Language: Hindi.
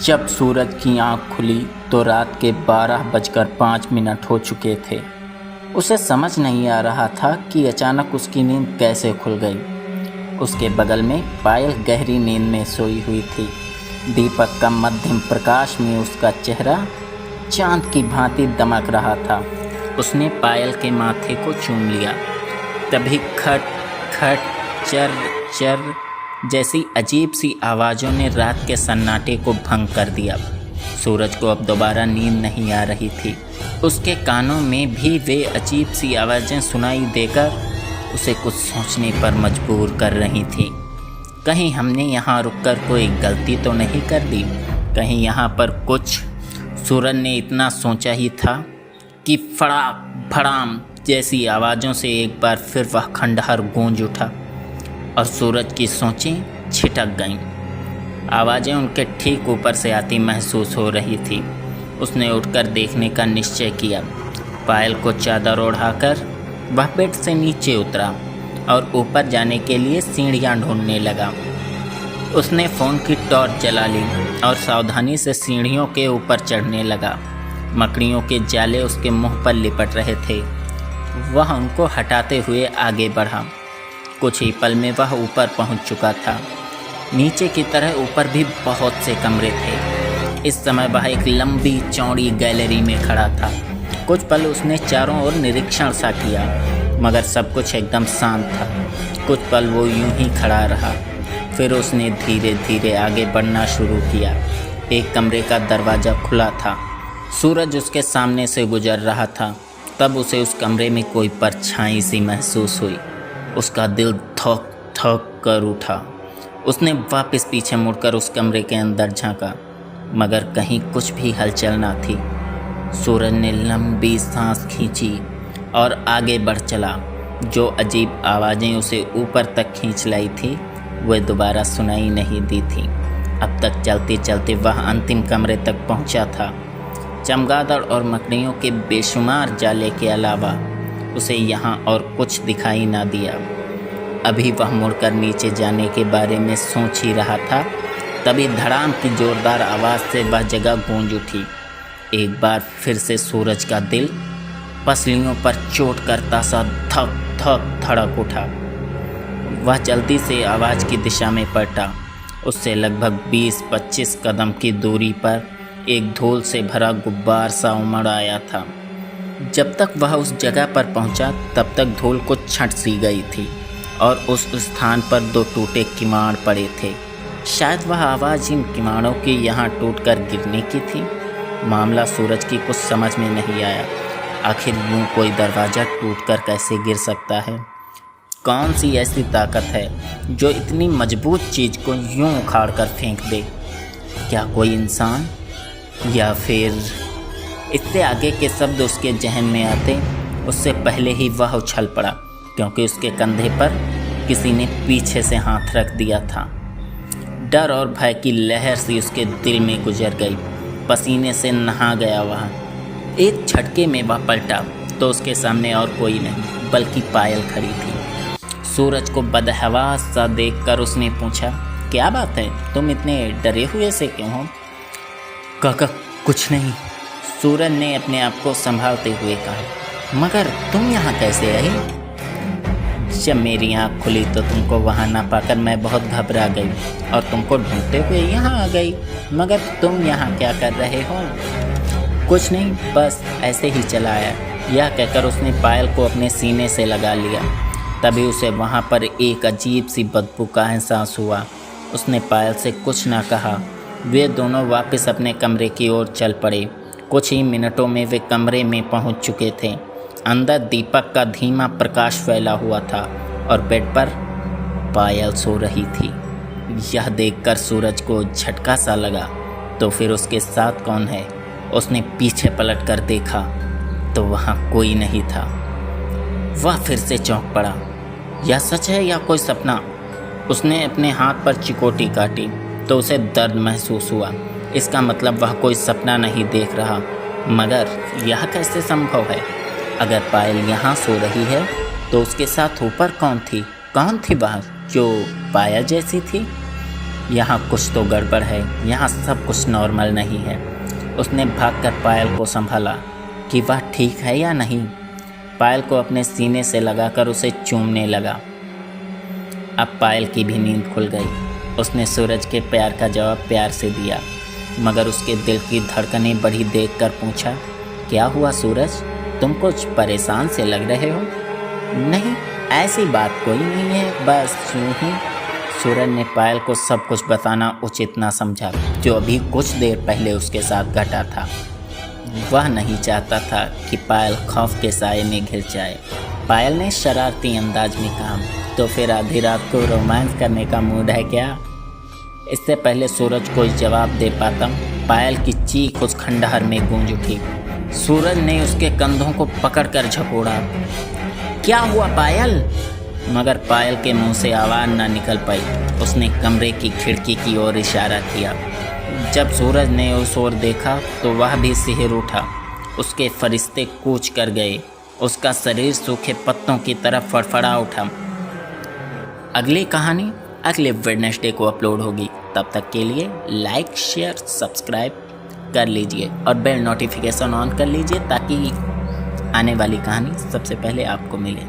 जब सूरज की आंख खुली तो रात के 12:05 हो चुके थे। उसे समझ नहीं आ रहा था कि अचानक उसकी नींद कैसे खुल गई। उसके बगल में पायल गहरी नींद में सोई हुई थी। दीपक का मध्यम प्रकाश में उसका चेहरा चांद की भांति दमक रहा था। उसने पायल के माथे को चूम लिया। तभी खट खट चर चर जैसी अजीब सी आवाज़ों ने रात के सन्नाटे को भंग कर दिया। सूरज को अब दोबारा नींद नहीं आ रही थी। उसके कानों में भी वे अजीब सी आवाज़ें सुनाई देकर उसे कुछ सोचने पर मजबूर कर रही थी। कहीं हमने यहाँ रुककर कोई गलती तो नहीं कर दी? कहीं यहाँ पर कुछ? सूरज ने इतना सोचा ही था कि फड़ाक फड़ाम जैसी आवाज़ों से एक बार फिर वह खंडहर गूंज उठा और सूरज की सोचें छिटक गईं। आवाज़ें उनके ठीक ऊपर से आती महसूस हो रही थी। उसने उठकर देखने का निश्चय किया। पायल को चादर ओढ़ाकर वह बेड से नीचे उतरा और ऊपर जाने के लिए सीढ़ियाँ ढूंढने लगा। उसने फ़ोन की टॉर्च जला ली और सावधानी से सीढ़ियों के ऊपर चढ़ने लगा। मकड़ियों के जाले उसके मुंह पर लिपट रहे थे। वह उनको हटाते हुए आगे बढ़ा। कुछ ही पल में वह ऊपर पहुंच चुका था। नीचे की तरह ऊपर भी बहुत से कमरे थे। इस समय वह एक लंबी चौड़ी गैलरी में खड़ा था। कुछ पल उसने चारों ओर निरीक्षण सा किया, मगर सब कुछ एकदम शांत था। कुछ पल वो यूं ही खड़ा रहा। फिर उसने धीरे धीरे आगे बढ़ना शुरू किया। एक कमरे का दरवाज़ा खुला था। सूरज उसके सामने से गुजर रहा था। तब उसे उस कमरे में कोई परछाई सी महसूस हुई। उसका दिल धक धक कर उठा। उसने वापस पीछे मुड़कर उस कमरे के अंदर झांका, मगर कहीं कुछ भी हलचल ना थी। सूरज ने लंबी सांस खींची और आगे बढ़ चला। जो अजीब आवाज़ें उसे ऊपर तक खींच लाई थी वह दोबारा सुनाई नहीं दी थी। अब तक चलते चलते वह अंतिम कमरे तक पहुंचा था। चमगादड़ और मकड़ियों के बेशुमार जाले के अलावा उसे यहाँ और कुछ दिखाई ना दिया। अभी वह मुड़कर नीचे जाने के बारे में सोच ही रहा था, तभी धड़ाम की जोरदार आवाज़ से वह जगह गूंज उठी। एक बार फिर से सूरज का दिल पसलियों पर चोट करता सा धक धक धड़क उठा। वह जल्दी से आवाज़ की दिशा में पलटा। उससे लगभग 20-25 कदम की दूरी पर एक धूल से भरा गुब्बार सा उमड़ आया था। जब तक वह उस जगह पर पहुंचा तब तक धूल कुछ छंट सी गई थी और उस स्थान पर 2 टूटे किवाड़ पड़े थे। शायद वह आवाज़ इन किवाड़ों की यहाँ टूटकर गिरने की थी। मामला सूरज की कुछ समझ में नहीं आया। आखिर यूँ कोई दरवाज़ा टूटकर कैसे गिर सकता है? कौन सी ऐसी ताकत है जो इतनी मजबूत चीज़ को यूँ उखाड़ कर फेंक दे? क्या कोई इंसान? या फिर? इससे आगे के शब्द उसके जहन में आते उससे पहले ही वह उछल पड़ा, क्योंकि उसके कंधे पर किसी ने पीछे से हाथ रख दिया था। डर और भय की लहर सी उसके दिल में गुजर गई। पसीने से नहा गया वह। एक झटके में वह पलटा तो उसके सामने और कोई नहीं बल्कि पायल खड़ी थी। सूरज को बदहवास सा देखकर उसने पूछा, क्या बात है, तुम इतने डरे हुए से क्यों हो? काका कुछ नहीं, सूरज ने अपने आप को संभालते हुए कहा। मगर तुम यहाँ कैसे आई? जब मेरी आँख खुली तो तुमको वहाँ ना पाकर मैं बहुत घबरा गई और तुमको ढूंढते हुए यहाँ आ गई। मगर तुम यहाँ क्या कर रहे हो? कुछ नहीं, बस ऐसे ही चला आया। यह कहकर उसने पायल को अपने सीने से लगा लिया। तभी उसे वहाँ पर एक अजीब सी बदबू का एहसास हुआ। उसने पायल से कुछ ना कहा। वे दोनों वापस अपने कमरे की ओर चल पड़े। कुछ ही मिनटों में वे कमरे में पहुंच चुके थे। अंदर दीपक का धीमा प्रकाश फैला हुआ था और बेड पर पायल सो रही थी। यह देखकर सूरज को झटका सा लगा। तो फिर उसके साथ कौन है? उसने पीछे पलट कर देखा तो वहाँ कोई नहीं था। वह फिर से चौंक पड़ा। यह सच है या कोई सपना? उसने अपने हाथ पर चिकोटी काटी तो उसे दर्द महसूस हुआ। इसका मतलब वह कोई सपना नहीं देख रहा। मगर यह कैसे संभव है? अगर पायल यहाँ सो रही है तो उसके साथ ऊपर कौन थी? कौन थी वह जो पायल जैसी थी? यहाँ कुछ तो गड़बड़ है, यहाँ सब कुछ नॉर्मल नहीं है। उसने भागकर पायल को संभाला कि वह ठीक है या नहीं। पायल को अपने सीने से लगाकर उसे चूमने लगा। अब पायल की भी नींद खुल गई। उसने सूरज के प्यार का जवाब प्यार से दिया, मगर उसके दिल की धड़कनें बढ़ी देखकर पूछा, क्या हुआ सूरज, तुम कुछ परेशान से लग रहे हो? नहीं, ऐसी बात कोई नहीं है, बस यूं ही। सूरज ने पायल को सब कुछ बताना उचित ना समझा जो अभी कुछ देर पहले उसके साथ घटा था। वह नहीं चाहता था कि पायल खौफ के साए में घिर जाए। पायल ने शरारती अंदाज में कहा, तो फिर आधी रात को रोमांस करने का मूड है क्या? इससे पहले सूरज कोई जवाब दे पाता, पायल की चीख उस खंडहर में गूंज उठी। सूरज ने उसके कंधों को पकड़कर झपोड़ा। क्या हुआ पायल? मगर पायल के मुंह से आवाज़ न निकल पाई। उसने कमरे की खिड़की की ओर इशारा किया। जब सूरज ने उस ओर देखा तो वह भी सिहर उठा। उसके फरिश्ते कूच कर गए। उसका शरीर सूखे पत्तों की तरफ फड़फड़ा उठा। अगली कहानी अगले वेडनेसडे को अपलोड होगी। तब तक के लिए लाइक, शेयर, सब्सक्राइब कर लीजिए और बेल नोटिफिकेशन ऑन कर लीजिए ताकि आने वाली कहानी सबसे पहले आपको मिले।